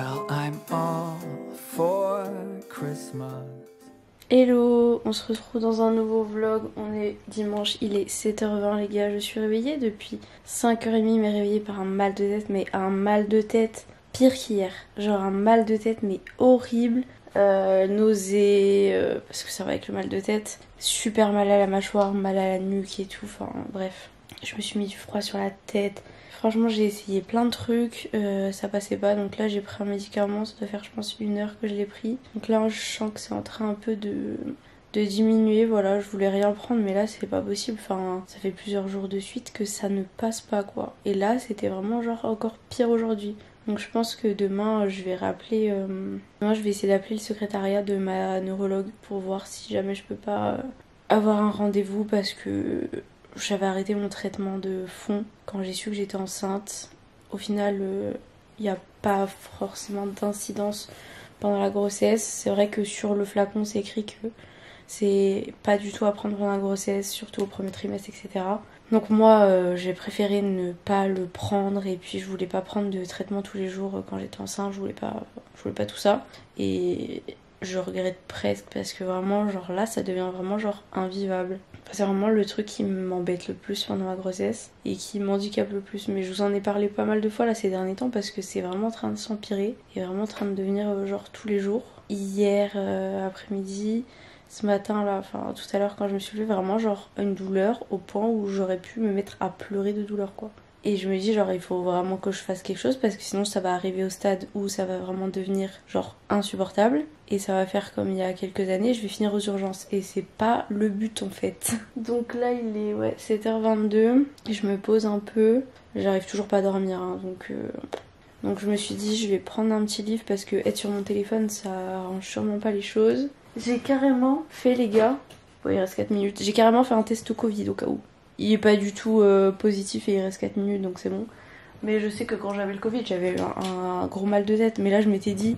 Well, I'm all for Christmas. Hello, on se retrouve dans un nouveau vlog, on est dimanche, il est 7h20 les gars, je suis réveillée depuis 5h30 mais réveillée par un mal de tête, mais un mal de tête pire qu'hier, genre un mal de tête mais horrible, nausée, parce que ça va avec le mal de tête, super mal à la mâchoire, mal à la nuque et tout, enfin bref, je me suis mis du froid sur la tête. Franchement j'ai essayé plein de trucs, ça passait pas, donc là j'ai pris un médicament, ça doit faire je pense 1 heure que je l'ai pris. Donc là je sens que c'est en train un peu de diminuer, voilà, je voulais rien prendre mais là c'est pas possible, enfin ça fait plusieurs jours de suite que ça ne passe pas quoi. Et là c'était vraiment genre encore pire aujourd'hui. Donc je pense que demain je vais rappeler, demain je vais essayer d'appeler le secrétariat de ma neurologue pour voir si jamais je peux pas avoir un rendez-vous parce que j'avais arrêté mon traitement de fond quand j'ai su que j'étais enceinte. Au final, il n'y a pas forcément d'incidence pendant la grossesse. C'est vrai que sur le flacon, c'est écrit que c'est pas du tout à prendre pendant la grossesse, surtout au premier trimestre, etc. Donc moi, j'ai préféré ne pas le prendre et puis je voulais pas prendre de traitement tous les jours quand j'étais enceinte. Je voulais pas tout ça. Et je regrette presque parce que vraiment, genre là, ça devient vraiment genre invivable. C'est vraiment le truc qui m'embête le plus pendant ma grossesse et qui m'handicape le plus. Mais je vous en ai parlé pas mal de fois là ces derniers temps parce que c'est vraiment en train de s'empirer et vraiment en train de devenir genre tous les jours. Hier après-midi, ce matin là, enfin tout à l'heure quand je me suis levée, vraiment genre une douleur au point où j'aurais pu me mettre à pleurer de douleur quoi. Et je me dis genre il faut vraiment que je fasse quelque chose parce que sinon ça va arriver au stade où ça va vraiment devenir genre insupportable. Et ça va faire comme il y a quelques années, je vais finir aux urgences. Et c'est pas le but en fait. Donc là il est 7h22 et je me pose un peu. J'arrive toujours pas à dormir hein, donc je me suis dit je vais prendre un petit livre parce que être sur mon téléphone ça arrange sûrement pas les choses. J'ai carrément fait les gars, il reste 4 minutes, j'ai carrément fait un test Covid au cas où. Il est pas du tout positif et il reste 4 minutes donc c'est bon. Mais je sais que quand j'avais le Covid j'avais un gros mal de tête. Mais là je m'étais dit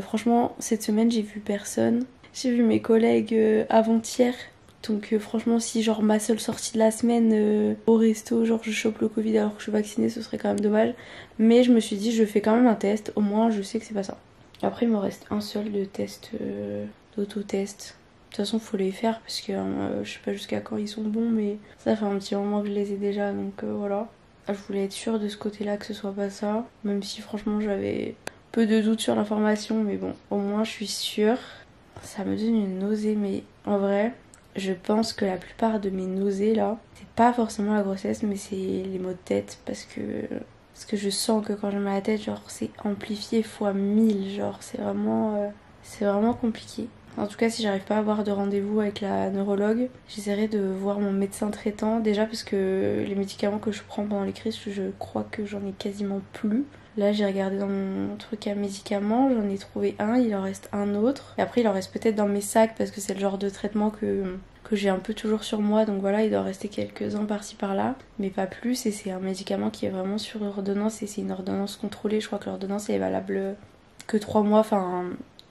franchement cette semaine j'ai vu personne. J'ai vu mes collègues avant-hier. Donc franchement si genre ma seule sortie de la semaine au resto genre je chope le Covid alors que je suis vaccinée ce serait quand même dommage. Mais je me suis dit je fais quand même un test, au moins je sais que c'est pas ça. Après il me reste un seul de test d'autotest. De toute façon, faut les faire parce que je sais pas jusqu'à quand ils sont bons, mais ça fait un petit moment que je les ai déjà, donc voilà. Je voulais être sûre de ce côté-là que ce soit pas ça, même si franchement j'avais peu de doutes sur l'information, mais bon, au moins je suis sûre. Ça me donne une nausée, mais en vrai, je pense que la plupart de mes nausées là, c'est pas forcément la grossesse, mais c'est les maux de tête parce que je sens que quand j'ai mal à la tête, genre c'est amplifié fois 1000, genre c'est vraiment compliqué. En tout cas, si j'arrive pas à avoir de rendez-vous avec la neurologue, j'essaierai de voir mon médecin traitant. Déjà parce que les médicaments que je prends pendant les crises, je crois que j'en ai quasiment plus. Là, j'ai regardé dans mon truc à médicaments, j'en ai trouvé un, il en reste un autre. Et après, il en reste peut-être dans mes sacs parce que c'est le genre de traitement que j'ai un peu toujours sur moi. Donc voilà, il doit en rester quelques-uns par-ci par-là, mais pas plus. Et c'est un médicament qui est vraiment sur ordonnance et c'est une ordonnance contrôlée. Je crois que l'ordonnance est valable que 3 mois, enfin...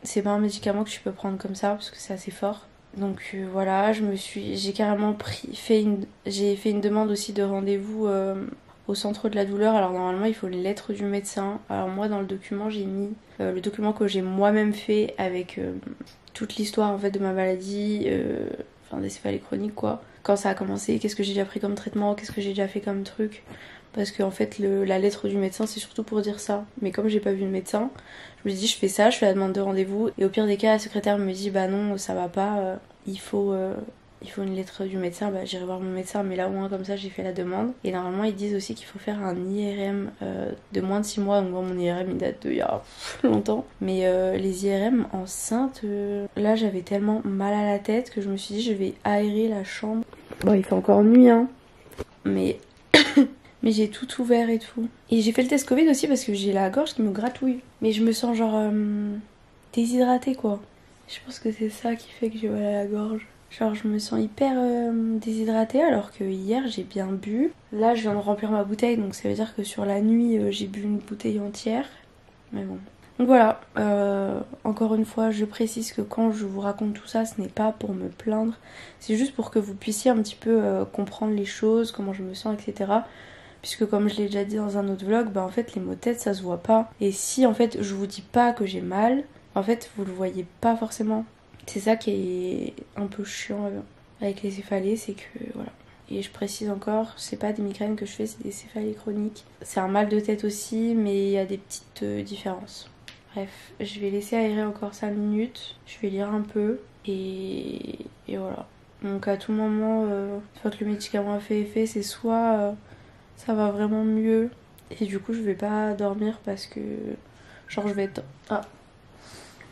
C'est pas un médicament que tu peux prendre comme ça parce que c'est assez fort. Donc voilà, j'ai carrément j'ai fait une demande aussi de rendez-vous au centre de la douleur. Alors normalement il faut une lettre du médecin. Alors moi dans le document j'ai mis le document que j'ai moi-même fait avec toute l'histoire en fait de ma maladie, enfin des céphalées chroniques quoi. Quand ça a commencé, qu'est-ce que j'ai déjà pris comme traitement, qu'est-ce que j'ai déjà fait comme truc. Parce qu'en fait la lettre du médecin c'est surtout pour dire ça. Mais comme j'ai pas vu le médecin, je me suis dit je fais ça, je fais la demande de rendez-vous. Et au pire des cas la secrétaire me dit bah non ça va pas, il faut une lettre du médecin. Bah j'irai voir mon médecin, mais là au moins comme ça j'ai fait la demande. Et normalement ils disent aussi qu'il faut faire un IRM de moins de 6 mois. Donc bon, mon IRM il date de il y a longtemps. Mais les IRM enceintes, là j'avais tellement mal à la tête que je me suis dit je vais aérer la chambre. Bon il fait encore nuit hein, mais... Mais j'ai tout ouvert et tout. Et j'ai fait le test Covid aussi parce que j'ai la gorge qui me gratouille. Mais je me sens genre déshydratée quoi. Je pense que c'est ça qui fait que j'ai mal à la gorge. Genre je me sens hyper déshydratée alors que hier j'ai bien bu. Là je viens de remplir ma bouteille donc ça veut dire que sur la nuit j'ai bu une bouteille entière. Mais bon. Donc voilà, encore une fois je précise que quand je vous raconte tout ça ce n'est pas pour me plaindre. C'est juste pour que vous puissiez un petit peu comprendre les choses, comment je me sens etc. puisque comme je l'ai déjà dit dans un autre vlog, bah en fait les maux de tête ça se voit pas. Et si en fait je vous dis pas que j'ai mal, en fait vous le voyez pas forcément. C'est ça qui est un peu chiant avec les céphalées, c'est que voilà. Et je précise encore, c'est pas des migraines que je fais, c'est des céphalées chroniques. C'est un mal de tête aussi, mais il y a des petites différences. Bref, je vais laisser aérer encore 5 minutes, je vais lire un peu et voilà. Donc à tout moment, une fois que le médicament a fait effet, c'est soit ça va vraiment mieux et du coup je vais pas dormir parce que genre je vais être... Ah,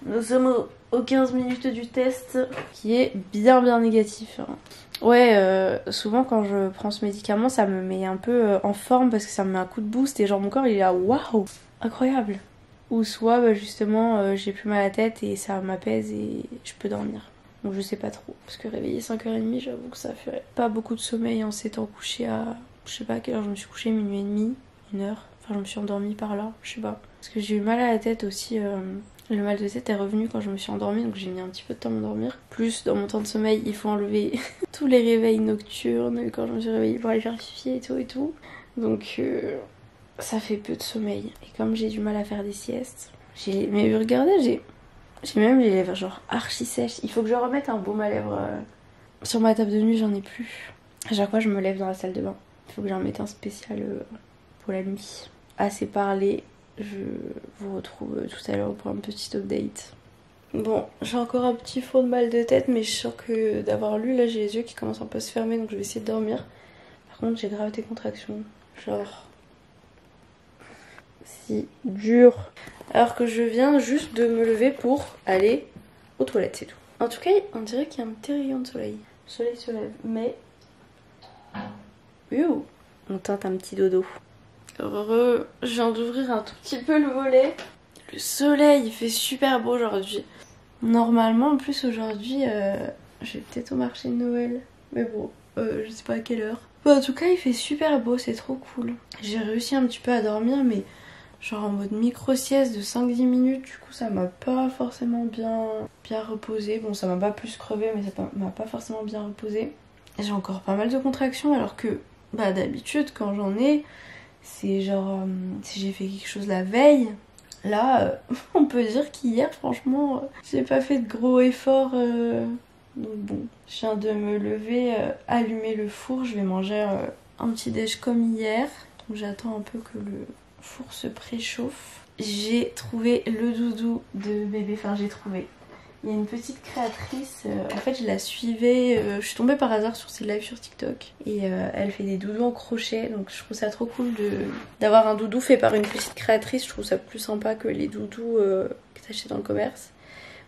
nous sommes aux 15 minutes du test qui est bien négatif. Ouais, souvent quand je prends ce médicament, ça me met un peu en forme parce que ça me met un coup de boost et genre mon corps il est là, waouh, incroyable. Ou soit bah, justement j'ai plus mal à la tête et ça m'apaise et je peux dormir. Donc je sais pas trop, parce que réveiller 5h30, j'avoue que ça ferait pas beaucoup de sommeil en s'étant couché à... Je sais pas à quelle heure je me suis couchée, minuit et demi, 1h. Enfin je me suis endormie par là, je sais pas. Parce que j'ai eu mal à la tête aussi... Le mal de tête est revenu quand je me suis endormie, donc j'ai mis un petit peu de temps à m'endormir. Plus, dans mon temps de sommeil, il faut enlever tous les réveils nocturnes, quand je me suis réveillée pour aller faire pipi et tout. Donc, ça fait peu de sommeil. Et comme j'ai du mal à faire des siestes, mais regardez, j'ai même les lèvres genre archi sèches. Il faut que je remette un baume à lèvres. Sur ma table de nuit, j'en ai plus. À chaque fois, je me lève dans la salle de bain. Il faut que j'en mette un spécial pour la nuit. Assez parlé. Je vous retrouve tout à l'heure pour un petit update. Bon, j'ai encore un petit fond de mal de tête, mais je sens que d'avoir lu, là j'ai les yeux qui commencent un peu à se fermer, donc je vais essayer de dormir. Par contre, j'ai grave des contractions. Genre... si dur. Alors que je viens juste de me lever pour aller aux toilettes, c'est tout. En tout cas, on dirait qu'il y a un petit rayon de soleil. Le soleil se lève, mais... Ouh, on tente un petit dodo. Heureux, je viens d'ouvrir un tout petit peu le volet. Le soleil, il fait super beau aujourd'hui. Normalement, en plus aujourd'hui, je vais peut-être au marché de Noël. Mais bon, je sais pas à quelle heure. Bon, en tout cas, il fait super beau, c'est trop cool. J'ai réussi un petit peu à dormir, mais genre en mode micro-sieste de 5-10 minutes. Du coup, ça m'a pas forcément bien reposé. Bon, ça m'a pas plus crevé, mais ça m'a pas forcément bien reposé. J'ai encore pas mal de contractions, alors que bah d'habitude, quand j'en ai... c'est genre si j'ai fait quelque chose la veille, là on peut dire qu'hier franchement j'ai pas fait de gros efforts, donc bon, je viens de me lever, allumer le four, je vais manger un petit déj comme hier, donc j'attends un peu que le four se préchauffe. J'ai trouvé le doudou de bébé, enfin j'ai trouvé, il y a une petite créatrice, en fait je la suivais, je suis tombée par hasard sur ses lives sur TikTok et elle fait des doudous en crochet, donc je trouve ça trop cool d'avoir un doudou fait par une petite créatrice. Je trouve ça plus sympa que les doudous que t'achètes dans le commerce.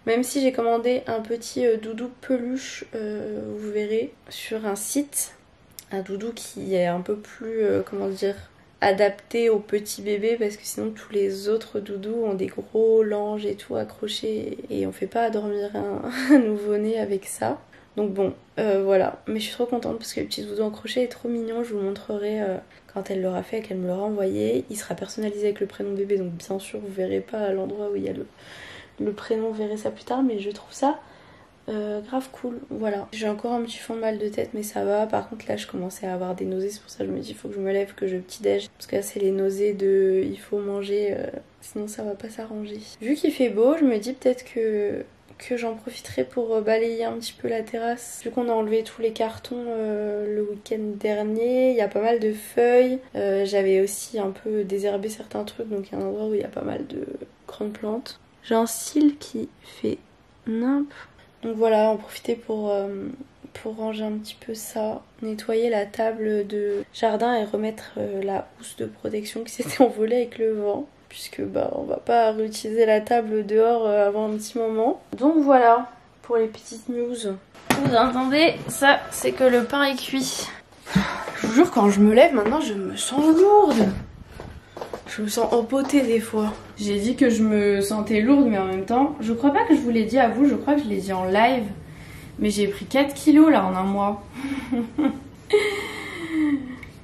Même si j'ai commandé un petit doudou peluche, vous verrez, sur un site, un doudou qui est un peu plus, comment dire, adapté aux petits bébés, parce que sinon tous les autres doudous ont des gros langes et tout accrochés et on fait pas dormir un nouveau-né avec ça. Donc bon, voilà. Mais je suis trop contente parce que le petit doudou en crochet est trop mignon. Je vous montrerai quand elle l'aura fait et qu'elle me l'aura envoyé. Il sera personnalisé avec le prénom bébé, donc bien sûr vous verrez pas l'endroit où il y a le prénom, vous verrez ça plus tard, mais je trouve ça grave cool, voilà. J'ai encore un petit fond de mal de tête, mais ça va. Par contre là je commençais à avoir des nausées, c'est pour ça que je me dis il faut que je me lève, que je petit déj, parce que là c'est les nausées de il faut manger, sinon ça va pas s'arranger. Vu qu'il fait beau, je me dis peut-être que j'en profiterai pour balayer un petit peu la terrasse. Vu qu'on a enlevé tous les cartons le week-end dernier, il y a pas mal de feuilles. J'avais aussi un peu désherbé certains trucs, donc il y a un endroit où il y a pas mal de grandes plantes. J'ai un cil qui fait nimp. Donc voilà, en profiter pour ranger un petit peu ça, nettoyer la table de jardin et remettre la housse de protection qui s'était envolée avec le vent, puisque bah on va pas réutiliser la table dehors avant un petit moment. Donc voilà pour les petites news. Vous entendez, ça c'est que le pain est cuit. Je vous jure, quand je me lève maintenant, je me sens lourde. Je me sens empotée des fois. J'ai dit que je me sentais lourde, mais en même temps, je crois pas que je vous l'ai dit à vous, je crois que je l'ai dit en live. Mais j'ai pris 4 kilos là en un mois.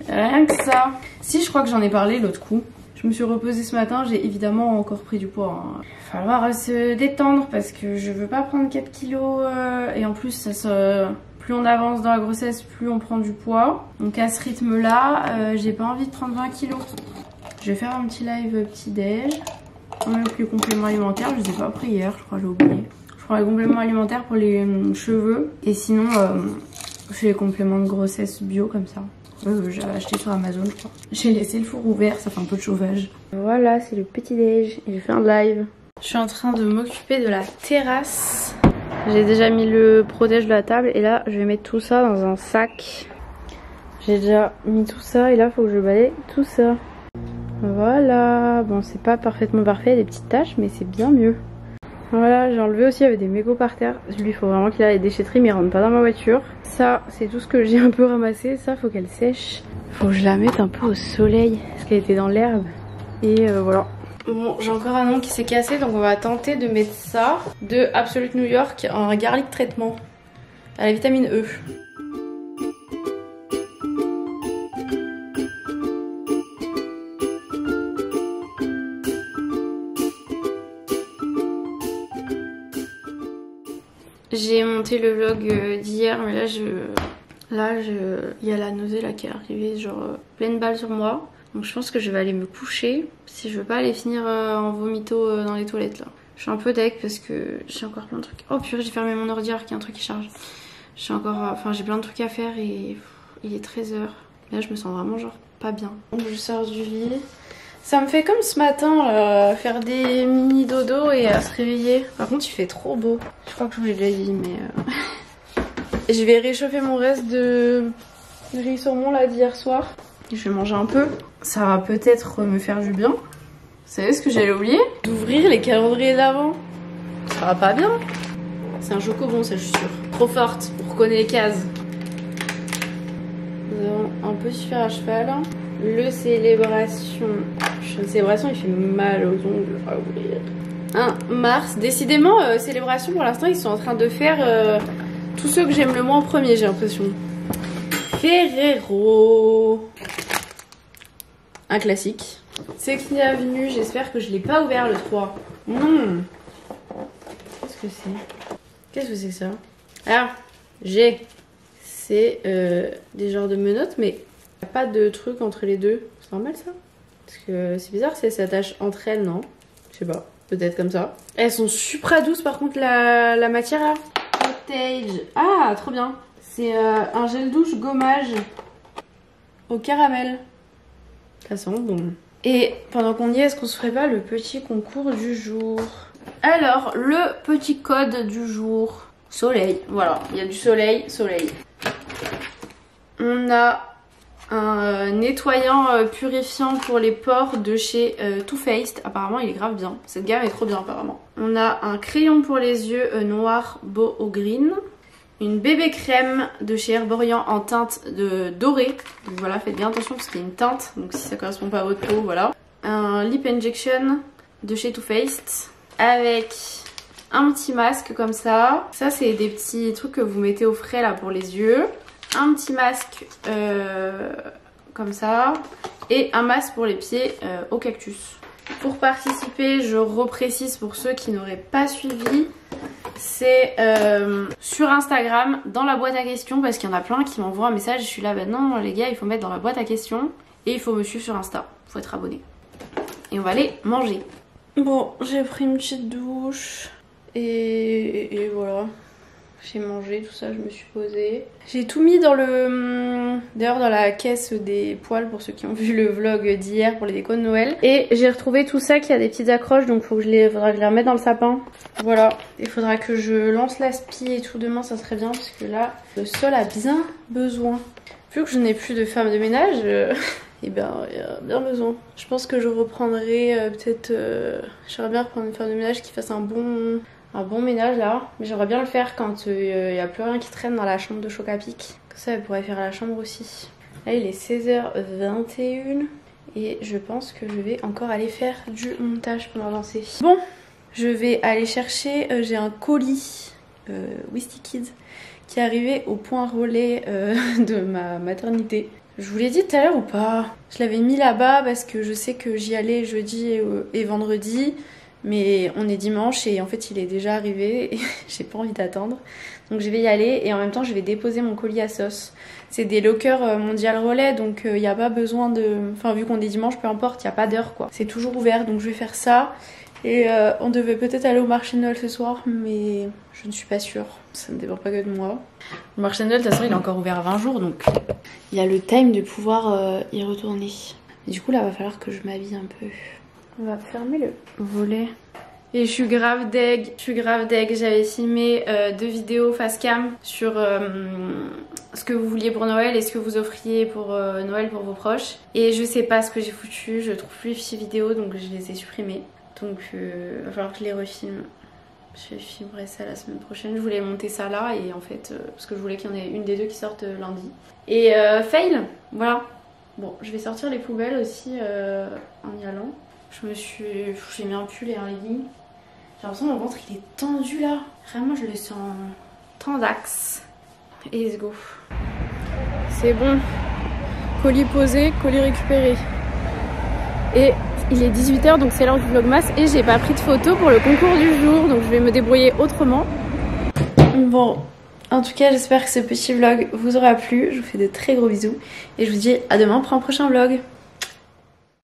Rien que ça. Si, je crois que j'en ai parlé l'autre coup. Je me suis reposée ce matin, j'ai évidemment encore pris du poids. Hein. Il va falloir se détendre parce que je veux pas prendre 4 kilos. Et en plus, ça se... plus on avance dans la grossesse, plus on prend du poids. Donc à ce rythme-là, j'ai pas envie de prendre 20 kilos. Je vais faire un petit live petit-déj. Même les compléments alimentaires, je les ai pas pris hier, je crois, j'ai oublié. Je prends les compléments alimentaires pour les cheveux. Et sinon, je fais les compléments de grossesse bio comme ça. J'avais acheté sur Amazon, je crois. J'ai laissé le four ouvert, ça fait un peu de chauffage. Voilà, c'est le petit-déj. J'ai fait un live. Je suis en train de m'occuper de la terrasse. J'ai déjà mis le protège de la table et là, je vais mettre tout ça dans un sac. J'ai déjà mis tout ça et là, il faut que je balaye tout ça. Voilà, bon c'est pas parfaitement parfait, il y a des petites taches mais c'est bien mieux. Voilà, j'ai enlevé aussi, il y avait des mégots par terre. Lui il faut vraiment qu'il aille à la déchetterie mais il rentre pas dans ma voiture. Ça c'est tout ce que j'ai un peu ramassé, ça faut qu'elle sèche. Faut que je la mette un peu au soleil parce qu'elle était dans l'herbe. Et voilà. Bon, j'ai encore un ongle qui s'est cassé donc on va tenter de mettre ça de Absolute New York en garlic traitement à la vitamine E. J'ai monté le vlog d'hier, mais là, il y a la nausée là qui est arrivée, genre pleine balle sur moi. Donc je pense que je vais aller me coucher si je veux pas aller finir en vomito dans les toilettes là. Je suis un peu deg parce que j'ai encore plein de trucs. Oh purée, j'ai fermé mon ordi alors qu'il y a un truc qui charge. J'ai plein de trucs à faire et il est 13 h. Là je me sens vraiment genre pas bien. Donc je sors du lit. Ça me fait comme ce matin, faire des mini dodo et à se réveiller. Par contre, il fait trop beau. Je crois que je vous l'ai déjà dit, mais... Je vais réchauffer mon reste de riz saumon là d'hier soir. Je vais manger un peu. Ça va peut-être me faire du bien. Vous savez ce que j'allais oublier? D'ouvrir les calendriers d'avant. Ça va pas bien. C'est un chocobon, ça, je suis sûre. Trop forte, on reconnaît les cases. Nous avons un petit fer à cheval. Le célébration. Le célébration, il fait mal aux ongles à ouvrir. 1 mars. Décidément, célébration, pour l'instant, ils sont en train de faire tous ceux que j'aime le moins en premier, j'ai l'impression. Ferrero. Un classique. C'est qui est venu, j'espère que je l'ai pas ouvert le 3. Non. Qu'est-ce que c'est? Qu'est-ce que c'est que ça? Alors, c'est des genres de menottes, mais il n'y a pas de truc entre les deux. C'est normal ça? Parce que c'est bizarre si elles s'attachent entre elles, non? Je sais pas, peut-être comme ça. Elles sont super douces par contre la matière là. Cottage. Ah, trop bien. C'est un gel douche gommage au caramel. Ça sent bon. Et pendant qu'on y est, est-ce qu'on se ferait pas le petit concours du jour? Alors, le petit code du jour. Soleil, voilà, il y a du soleil. On a un nettoyant purifiant pour les pores de chez Too Faced. Apparemment il est grave bien, cette gamme est trop bien apparemment. On a un crayon pour les yeux noir beau au green. Une bébé crème de chez Herborian en teinte de doré. Donc voilà, faites bien attention parce qu'il y a une teinte, donc si ça correspond pas à votre peau, voilà. Un lip injection de chez Too Faced avec un petit masque comme ça. Ça c'est des petits trucs que vous mettez au frais là pour les yeux. Un petit masque comme ça et un masque pour les pieds au cactus. Pour participer, je reprécise pour ceux qui n'auraient pas suivi, c'est sur Instagram dans la boîte à questions parce qu'il y en a plein qui m'envoient un message. Je suis là, bah non les gars, il faut mettre dans la boîte à questions et il faut me suivre sur Insta, il faut être abonné. Et on va aller manger. Bon, j'ai pris une petite douche et voilà. J'ai mangé, tout ça, je me suis posée. J'ai tout mis dans le... D'ailleurs dans la caisse des poils pour ceux qui ont vu le vlog d'hier pour les décos de Noël. Et j'ai retrouvé tout ça qui a des petites accroches donc faudra que je les remette dans le sapin. Voilà. Il faudra que je lance l'aspi et tout demain, ça serait bien parce que là, le sol a bien besoin. Vu que je n'ai plus de femme de ménage, et ben il y a bien besoin. Je pense que je reprendrai peut-être... J'aimerais bien reprendre une femme de ménage qui fasse un bon ménage là, mais j'aimerais bien le faire quand il n'y a plus rien qui traîne dans la chambre de Chocapic. Comme ça elle pourrait faire la chambre aussi. Là il est 16h21 et je pense que je vais encore aller faire du montage pour avancer. Bon, je vais aller chercher, j'ai un colis Wisty Kids qui est arrivé au point relais de ma maternité. Je vous l'ai dit tout à l'heure ou pas? Je l'avais mis là-bas parce que je sais que j'y allais jeudi et vendredi. Mais on est dimanche et en fait il est déjà arrivé et j'ai pas envie d'attendre. Donc je vais y aller et en même temps je vais déposer mon colis à sauce. C'est des lockers mondial relais donc il n'y a pas besoin de... Enfin vu qu'on est dimanche, peu importe, il n'y a pas d'heure quoi. C'est toujours ouvert donc je vais faire ça. Et on devait peut-être aller au marché de Noël ce soir mais je ne suis pas sûre. Ça ne dépend pas que de moi. Le marché de Noël de toute façon il est encore ouvert à 20 jours donc il y a le time de pouvoir y retourner. Et du coup là il va falloir que je m'habille un peu. On va fermer le volet. Et je suis grave deg, j'avais filmé 2 vidéos face cam sur ce que vous vouliez pour Noël et ce que vous offriez pour Noël pour vos proches. Et je sais pas ce que j'ai foutu, je trouve plus les fichiers vidéo donc je les ai supprimés. Donc il va falloir que je les refilme. Je filmerai ça la semaine prochaine, je voulais monter ça là et en fait, parce que je voulais qu'il y en ait une des 2 qui sortent lundi. Et fail, voilà. Bon, je vais sortir les poubelles aussi en y allant. J'ai mis un pull et un legging. J'ai l'impression que mon ventre il est tendu là. Vraiment je le sens tendax. Et let's go. C'est bon. Colis posé, colis récupéré. Et il est 18 h donc c'est l'heure du vlogmas. Et j'ai pas pris de photo pour le concours du jour. Donc je vais me débrouiller autrement. Bon, en tout cas j'espère que ce petit vlog vous aura plu. Je vous fais de très gros bisous. Et je vous dis à demain pour un prochain vlog.